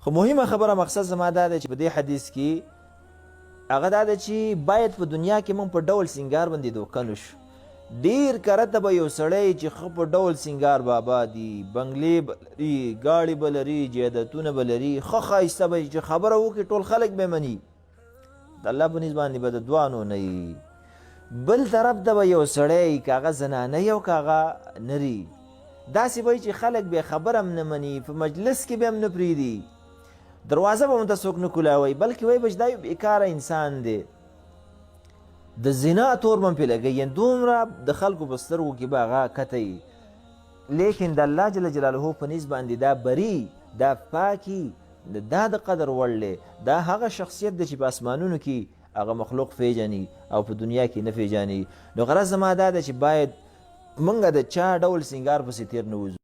خو مهمه خبره مقصد زما دا دی چې په دې حدیث کې هغه دا ده چې باید په دنیا کې موږ په ډول سینګار باندې دوکه نشو. ډېر کرته به یو سړی چې ښه په ډول سینګار بابا دي، بنګلې به لري، ګاړې به لري، جایدادونه به لري، ښه ښایسته به چې خبره وکړي ټول خلک به مني، د الله په نیز باندې به د دوانو نه وي. بل طرف ته به یو سړی که هغه زنانه یو که هغه نري، داسې به چې خلک به خبره هم نه مني، په مجلس کې به هم نه پرېږدي، دروازه به هم ته څوک نه کولاوی، بلکې وایي به چې دا یو بېکاره انسان دی، د زنا تور به هم پرې لګوي، یعنې دومره د خلکو په سترګو کې به هغه کته لیکن د الله جل جلاله په نیز باندې دا بري، دا پاکي، دا د قدر وړ دی، دا هغه شخصیت دی چې په اسمانونو کې هغه مخلوق پیژني او په دنیا کې نه پیژني. نو غرض زما دا ده چې باید موږ د چا ډول سینګار پسې تیر نه وځو.